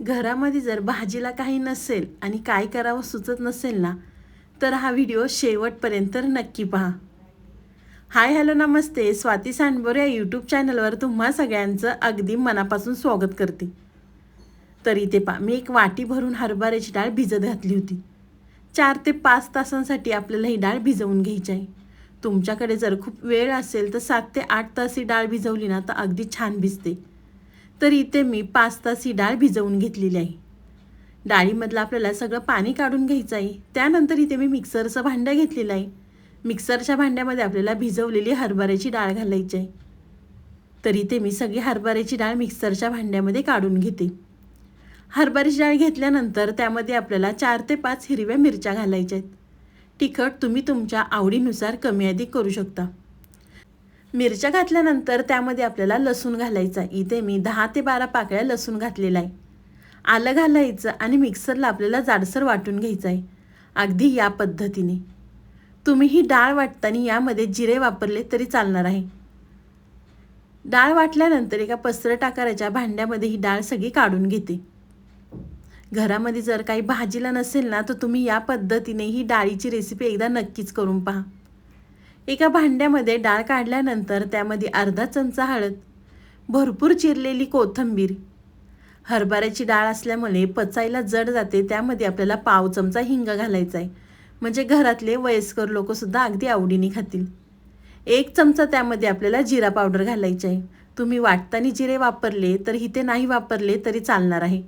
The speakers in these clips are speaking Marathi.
घरामध्ये जर भाजीला काही नसेल आणि काय करावं सुचत नसेल ना, तर हा व्हिडिओ शेवटपर्यंत नक्की पहा. हाय हॅलो नमस्ते, स्वाती सांडबोर या यूट्यूब चॅनलवर तुम्हा सगळ्यांचं अगदी मनापासून स्वागत करते. तर इथे पहा, मी एक वाटी भरून हरभऱ्याची डाळ भिजत घातली होती. 4 ते 5 तासांसाठी आपल्याला ही डाळ भिजवून घ्यायची आहे. तुमच्याकडे जर खूप वेळ असेल तर 7 ते 8 तास ही डाळ भिजवली ना तर अगदी छान भिजते. तर इथे मी 5 तास ही डाळ भिजवून घेतलेली आहे. डाळीमधलं आपल्याला सगळं पाणी काढून घ्यायचं आहे. त्यानंतर इथे मी मिक्सरचं भांडं घेतलेलं आहे. मिक्सरच्या भांड्यामध्ये आपल्याला भिजवलेली हरभऱ्याची डाळ घालायची आहे. तर इथे मी सगळी हरभऱ्याची डाळ मिक्सरच्या भांड्यामध्ये काढून घेते. हरभऱ्याची डाळ घेतल्यानंतर त्यामध्ये आपल्याला 4 ते 5 हिरव्या मिरच्या घालायच्या आहेत. तिखट तुम्ही तुमच्या आवडीनुसार कमी अधिक करू शकता. मिरच्या घातल्यानंतर त्यामध्ये आपल्याला लसूण घालायचा आहे. इथे मी 10 ते 12 पाकळ्या लसूण घातलेला आहे. आलं घालायचं आणि मिक्सरला आपल्याला जाडसर वाटून घ्यायचं आहे. अगदी या पद्धतीने. तुम्ही ही डाळ वाटताना यामध्ये जिरे वापरले तरी चालणार आहे. डाळ वाटल्यानंतर एका पसरट आकाराच्या भांड्यामध्ये ही डाळ सगळी काढून घेते. घरामध्ये जर काही भाजीला नसेल ना तर तुम्ही या पद्धतीने ही डाळीची रेसिपी एकदा नक्कीच करून पहा. एका भांड्यामध्ये डाळ काढल्यानंतर त्यामध्ये अर्धा चमचा हळद, भरपूर चिरलेली कोथिंबीर, हरभऱ्याची डाळ असल्यामुळे पचायला जड जाते त्यामध्ये आपल्याला पाव चमचा हिंग घालायचा आहे. म्हणजे घरातले वयस्कर लोकसुद्धा अगदी आवडीने खातील. 1 चमचा त्यामध्ये आपल्याला जिरा पावडर घालायची आहे. तुम्ही वाटताना जिरे वापरले तर इथे नाही वापरले तरी चालणार आहे.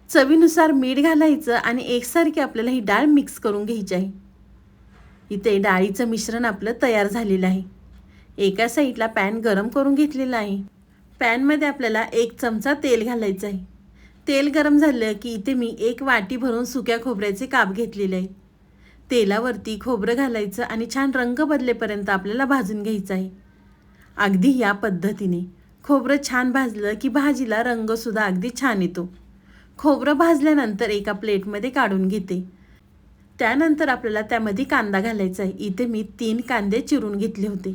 चवीनुसार मीठ घालायचं आणि एकसारखी आपल्याला ही डाळ मिक्स करून घ्यायची आहे. इथे डाळीचं मिश्रण आपलं तयार झालेलं आहे. एका साईडला पॅन गरम करून घेतलेला आहे. पॅनमध्ये आपल्याला 1 चमचा तेल घालायचं आहे. तेल गरम झालं की इथे मी 1 वाटी भरून सुक्या खोबऱ्याचे काप घेतलेले आहेत. तेलावरती खोबरं घालायचं आणि छान रंग बदलेपर्यंत आपल्याला भाजून घ्यायचं आहे. अगदी या पद्धतीने खोबरं छान भाजलं की भाजीला रंगसुद्धा अगदी छान येतो. खोबरं भाजल्यानंतर एका प्लेटमध्ये काढून घेते. त्यानंतर आपल्याला त्यामध्ये कांदा घालायचा आहे. इथे मी 3 कांदे चिरून घेतले होते.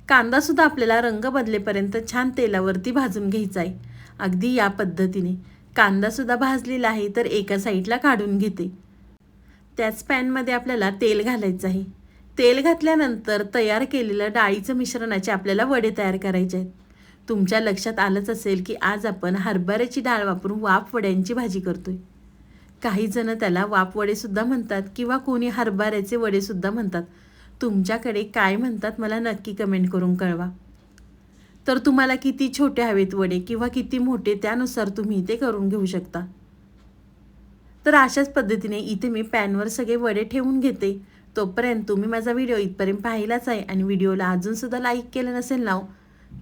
कांदासुद्धा आपल्याला रंग बदलेपर्यंत छान तेलावरती भाजून घ्यायचा आहे. अगदी या पद्धतीने कांदासुद्धा भाजलेला आहे तर एका साईडला काढून घेते. त्याच पॅनमध्ये आपल्याला तेल घालायचं आहे. तेल घातल्यानंतर तयार केलेलं डाळीचं मिश्रणाचे आपल्याला वडे तयार करायचे आहेत. तुमच्या लक्षात आलंच असेल की आज आपण हरभऱ्याची डाळ वापरून वाफ वड्यांची भाजी करतोय. काही जण त्याला वाफ वडेसुद्धा म्हणतात किंवा कोणी हरभऱ्याचे वडेसुद्धा म्हणतात. तुमच्याकडे काय म्हणतात मला नक्की कमेंट करून कळवा. तर तुम्हाला किती छोटे हवेत वडे किंवा किती मोठे त्यानुसार तुम्ही ते करून घेऊ शकता. तर अशाच पद्धतीने इथे मी पॅनवर सगळे वडे ठेवून घेते. तोपर्यंत तुम्ही माझा व्हिडिओ इथपर्यंत पाहिलाच आहे आणि व्हिडिओला अजूनसुद्धा लाईक केलं नसेल ना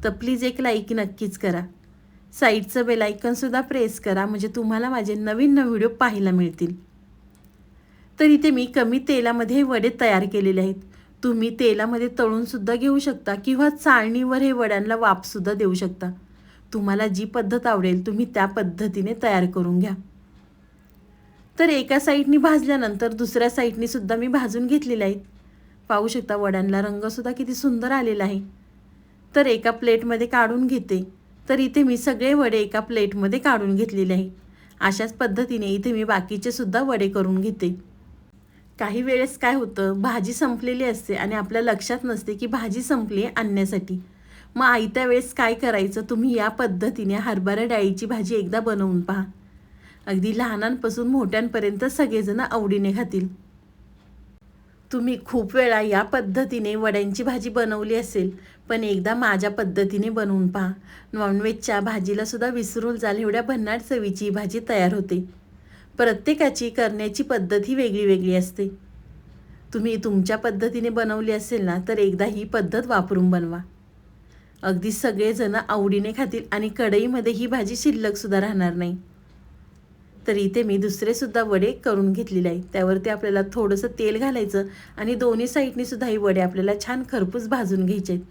तर प्लीज एक लाईक नक्कीच करा. साईडचं बेल आयकॉनसुद्धा प्रेस करा म्हणजे तुम्हाला माझे नवीन व्हिडिओ पाहायला मिळतील. तर इथे मी कमी तेलामध्ये वडे तयार केलेले आहेत. तुम्ही तेलामध्ये तळूनसुद्धा घेऊ शकता किंवा चाळणीवर हे वड्यांना वाफसुद्धा देऊ शकता. तुम्हाला जी पद्धत आवडेल तुम्ही त्या पद्धतीने तयार करून घ्या. तर एका साईडनी भाजल्यानंतर दुसऱ्या साईडनी सुद्धा मी भाजून घेतलेले आहेत. पाहू शकता वड्यांना रंगसुद्धा किती सुंदर आलेला आहे. तर एका प्लेटमध्ये काढून घेते. तर इथे मी सगळे वडे एका प्लेटमध्ये काढून घेतलेले आहे. अशाच पद्धतीने इथे मी बाकीचे सुद्धा वडे करून घेते. काही वेळेस काय होतं, भाजी संपलेली असते आणि आपल्या लक्षात नसते की भाजी संपली आहे आणण्यासाठी. मग आयत्या वेळेस काय करायचं, तुम्ही या पद्धतीने हरभरा डाळीची भाजी एकदा बनवून पहा. अगदी लहानांपासून मोठ्यांपर्यंत सगळेजण आवडीने खातील. तुम्ही खूप वेळा या पद्धतीने वड्यांची भाजी बनवली असेल पण एकदा माझ्या पद्धतीने बनवून पहा. नॉनव्हेजच्या भाजीला सुद्धा विसरून जाल एवढ्या भन्नाट चवीची भाजी तयार होते. प्रत्येकाची करण्याची पद्धत ही वेगळी वेगळी असते. तुम्ही तुमच्या पद्धतीने बनवली असेल ना तर एकदा ही पद्धत वापरून बनवा. अगदी सगळेजण आवडीने खातील आणि कढईमध्ये ही भाजी शिल्लकसुद्धा राहणार नाही. तर इथे मी दुसरेसुद्धा वडे करून घेतलेले आहेत. त्यावरती आपल्याला थोडंसं तेल घालायचं आणि दोन्ही साईडनी सुद्धा ही वडे आपल्याला छान खरपूस भाजून घ्यायचे आहेत.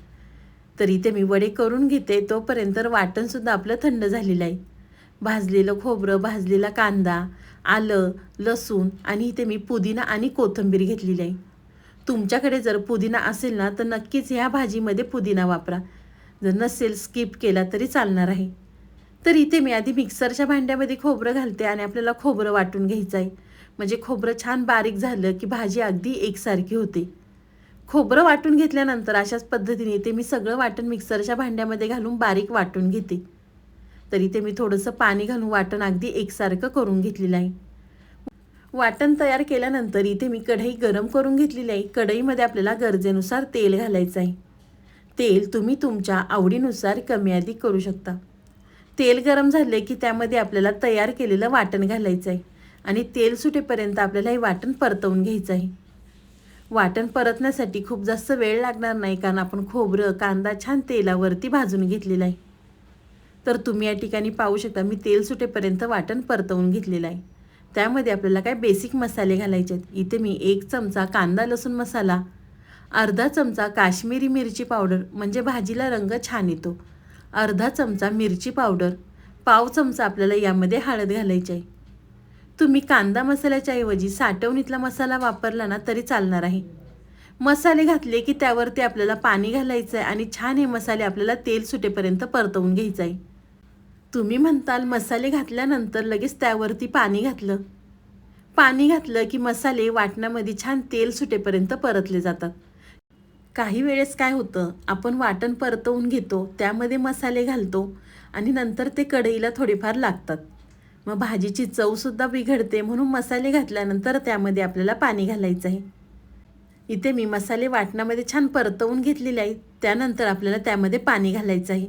तर इथे मी वडे करून घेते. तोपर्यंत वाटणसुद्धा आपलं थंड झालेलं आहे. भाजलेलं खोबरं, भाजलेला कांदा, आलं, लसूण आणि इथे मी पुदिना आणि कोथिंबीर घेतलेली आहे. तुमच्याकडे जर पुदिना असेल ना तर नक्कीच ह्या भाजीमध्ये पुदिना वापरा. जर नसेल स्किप केला तरी चालणार आहे. तर इथे मी आधी मिक्सरच्या भांड्यामध्ये खोबरं घालते आणि आपल्याला खोबरं वाटून घ्यायचं आहे. म्हणजे खोबरं छान बारीक झालं की भाजी अगदी एकसारखी होते. खोबरं वाटून घेतल्यानंतर अशाच पद्धतीने इथे मी सगळं वाटण मिक्सरच्या भांड्यामध्ये घालून बारीक वाटून घेते. तर इथे मी थोडंसं पाणी घालून वाटण अगदी एकसारखं करून घेतलेलं आहे. वाटण तयार केल्यानंतर इथे मी कढई गरम करून घेतलेली आहे. कढईमध्ये आपल्याला गरजेनुसार तेल घालायचं आहे. तेल तुम्ही तुमच्या आवडीनुसार कमी अधिक करू शकता. तेल गरम झाले की त्यामध्ये आपल्याला तयार केलेलं वाटण घालायचं आहे आणि तेल सुटेपर्यंत आपल्याला हे वाटण परतवून घ्यायचं आहे. वाटण परतण्यासाठी खूप जास्त वेळ लागणार नाही, कारण आपण खोबरं कांदा छान तेलावरती भाजून घेतलेला आहे. तर तुम्ही या ठिकाणी पाहू शकता मी तेल सुटेपर्यंत वाटण परतवून घेतलेलं आहे. त्यामध्ये आपल्याला काय बेसिक मसाले घालायचे आहेत. इथे मी 1 चमचा कांदा लसूण मसाला, अर्धा चमचा काश्मीरी मिरची पावडर म्हणजे भाजीला रंग छान येतो, अर्धा चमचा मिरची पावडर, पाव चमचा आपल्याला यामध्ये हळद घालायची आहे. तुम्ही कांदा मसाल्याच्या ऐवजी साठवणीतला मसाला वापरला ना तरी चालणार आहे. मसाले घातले की त्यावरती आपल्याला पाणी घालायचं आहे आणि छान हे मसाले आपल्याला तेल सुटेपर्यंत परतवून घ्यायचं आहे. तुम्ही म्हणताल मसाले घातल्यानंतर लगेच त्यावरती पाणी घातलं. पाणी घातलं की मसाले वाटणामध्ये छान तेल सुटेपर्यंत परतले जातात. काही वेळेस काय होतं, आपण वाटण परतवून घेतो, त्यामध्ये मसाले घालतो आणि नंतर ते कढईला थोडेफार लागतात. मग भाजीची चवसुद्धा बिघडते. म्हणून मसाले घातल्यानंतर त्यामध्ये आपल्याला पाणी घालायचं आहे. इथे मी मसाले वाटणामध्ये छान परतवून घेतलेले आहेत. त्यानंतर आपल्याला त्यामध्ये पाणी घालायचं आहे.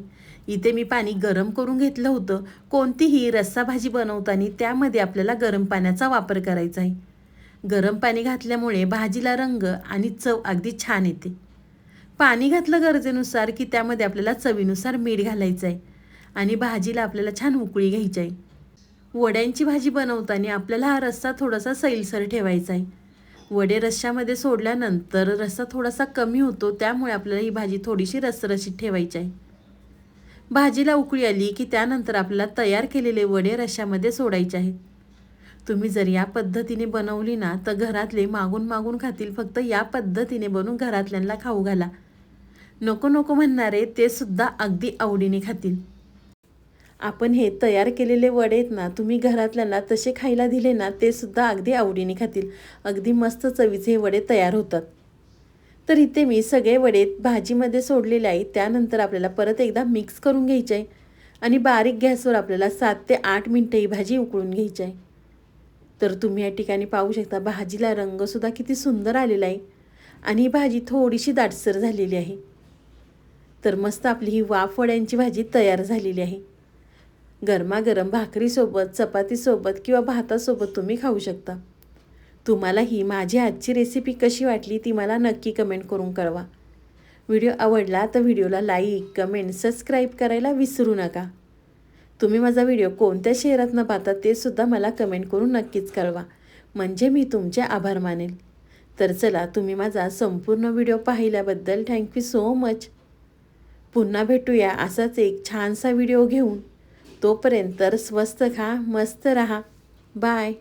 इथे मी पाणी गरम करून घेतलं होतं. कोणतीही रस्सा भाजी बनवताना त्यामध्ये आपल्याला गरम पाण्याचा वापर करायचा आहे. गरम पाणी घातल्यामुळे भाजीला रंग आणि चव अगदी छान येते. पाणी घातलं गरजेनुसार की त्यामध्ये आपल्याला चवीनुसार मीठ घालायचं आहे आणि भाजीला आपल्याला छान उकळी घ्यायची आहे. वड्यांची भाजी बनवताना आपल्याला हा रस्सा थोडासा सैलसर ठेवायचा आहे. वडे रश्श्यामध्ये सोडल्यानंतर रस्सा थोडासा कमी होतो, त्यामुळे आपल्याला ही भाजी थोडीशी रसरशीत ठेवायची आहे. भाजीला उकळी आली की त्यानंतर आपल्याला तयार केलेले वडे रश्श्यामध्ये सोडायचे आहेत. तुम्ही जर या पद्धतीने बनवली ना तर घरातले मागून मागून खातील. फक्त या पद्धतीने बनवून घरातल्यांना खाऊ घाला. नको नको म्हणणारे ते सुद्धा अगदी आवडीने खातील. आपण हे तयार केलेले वडे आहेत ना, तुम्ही घरातल्यांना तसे खायला दिले ना ते सुद्धा अगदी आवडीने खातील. अगदी मस्त चवीचे हे वडे तयार होतात. तर इथे मी सगळे वडे भाजीमध्ये सोडलेले आहेत. त्यानंतर आपल्याला परत एकदा मिक्स करून घ्यायचे आहे आणि बारीक गॅसवर आपल्याला 7 ते 8 मिनिटं ही भाजी उकळून घ्यायची आहे. तर तुम्ही या ठिकाणी पाहू शकता भाजीला रंगसुद्धा किती सुंदर आलेला आहे आणि ही भाजी थोडीशी दाटसर झालेली आहे. तर मस्त आपली ही वाफ वड्यांची भाजी तयार झालेली आहे. गरमागरम भाकरीसोबत, चपातीसोबत किंवा भातासोबत तुम्ही खाऊ शकता. तुम्हाला ही माझी आजची रेसिपी कशी वाटली ती मला नक्की कमेंट करून कळवा. व्हिडिओ आवडला तर व्हिडिओला लाईक, कमेंट, सबस्क्राईब करायला विसरू नका. तुम्ही माझा व्हिडिओ कोणत्या शहरातनं पाहता ते सुद्धा मला कमेंट करून नक्कीच कळवा, म्हणजे मी तुमचे आभार मानेल. तर चला, तुम्ही माझा संपूर्ण व्हिडिओ पाहिल्याबद्दल थँक्यू सो मच. पुन्हा भेटूया असाच एक छानसा व्हिडिओ घेऊन. तोपर्यंत स्वस्त खा, मस्त रहा. बाय.